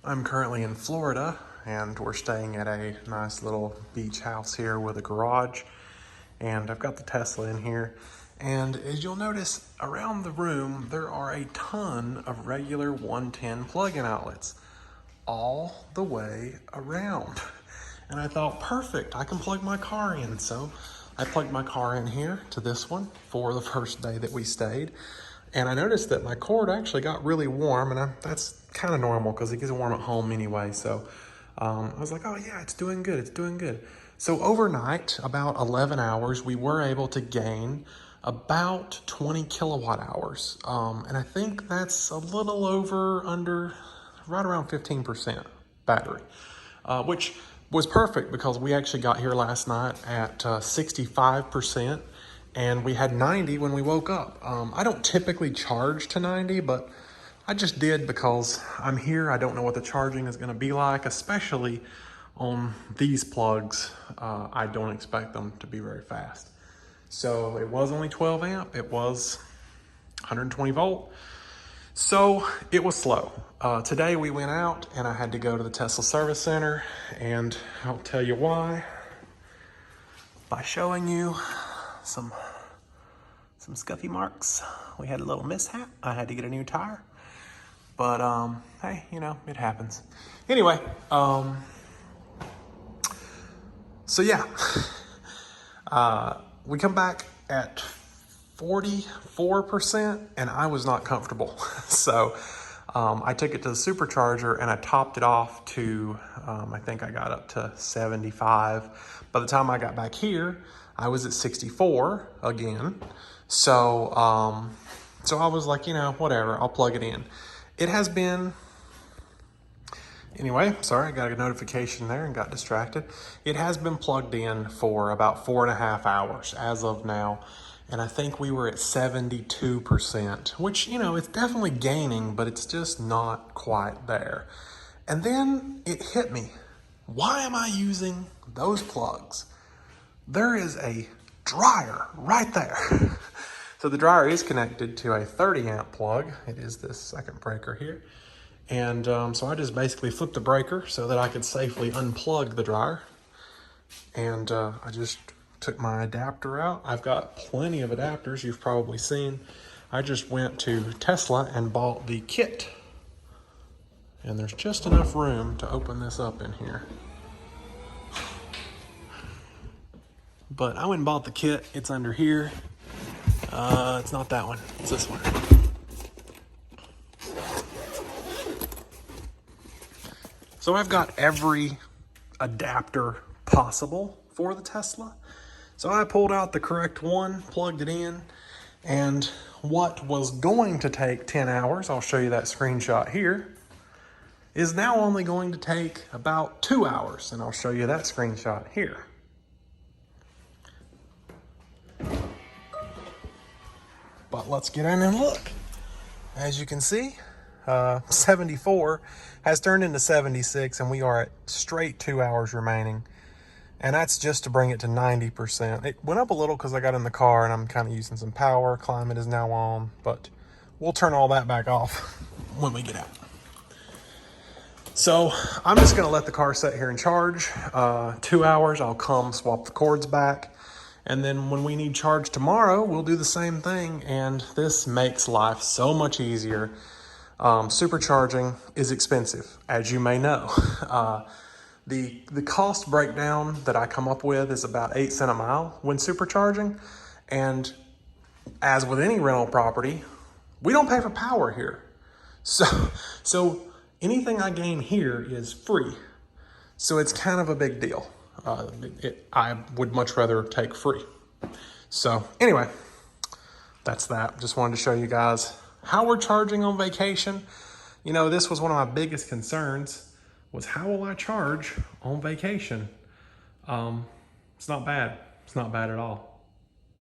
I'm currently in Florida and we're staying at a nice little beach house here with a garage. And I've got the Tesla in here. And as you'll notice, around the room, there are a ton of regular 110 plug-in outlets all the way around. And I thought, perfect, I can plug my car in. So I plugged my car in here to this one for the first day that we stayed. And I noticed that my cord actually got really warm, and that's kind of normal because it gets warm at home anyway. So I was like, oh yeah, it's doing good, it's doing good. So overnight, about 11 hours, we were able to gain about 20 kilowatt hours. And I think that's a little right around 15% battery, which was perfect because we actually got here last night at 65%. And we had 90 when we woke up. I don't typically charge to 90, but I just did because I'm here. I don't know what the charging is gonna be like, especially on these plugs. I don't expect them to be very fast. So it was only 12 amp, it was 120 volt. So it was slow. Today we went out and I had to go to the Tesla service center, and I'll tell you why by showing you some scuffy marks. We had a little mishap. I had to get a new tire, but hey, you know, it happens. Anyway, so yeah, we come back at 44% and I was not comfortable. So I took it to the supercharger and I topped it off to, I think I got up to 75. By the time I got back here, I was at 64 again. So, so I was like, you know, whatever, I'll plug it in. It has been, anyway, sorry, I got a notification there and got distracted. It has been plugged in for about 4.5 hours as of now. And I think we were at 72%, which, you know, it's definitely gaining, but it's just not quite there. And then it hit me. Why am I using those plugs? There is a dryer right there. So the dryer is connected to a 30 amp plug. It is this second breaker here. And so I just basically flipped the breaker so that I could safely unplug the dryer. And I just took my adapter out. I've got plenty of adapters you've probably seen. I just went to Tesla and bought the kit. And there's just enough room to open this up in here. But I went and bought the kit. It's under here. It's not that one, it's this one. So I've got every adapter possible for the Tesla. So I pulled out the correct one, plugged it in, and what was going to take 10 hours, I'll show you that screenshot here, is now only going to take about 2 hours, and I'll show you that screenshot here. But let's get in and look. As you can see, 74 has turned into 76, and we are at straight 2 hours remaining. And that's just to bring it to 90%. It went up a little because I got in the car and I'm kind of using some power. Climate is now on, but we'll turn all that back off when we get out. So I'm just gonna let the car sit here and charge. 2 hours, I'll come swap the cords back. And then when we need charge tomorrow, we'll do the same thing. And this makes life so much easier. Supercharging is expensive, as you may know. The cost breakdown that I come up with is about 8 cents a mile when supercharging. And as with any rental property, we don't pay for power here. So anything I gain here is free. So it's kind of a big deal. I would much rather take free. So anyway, that's that. Just wanted to show you guys how we're charging on vacation. You know, this was one of my biggest concerns, was how will I charge on vacation? It's not bad. It's not bad at all.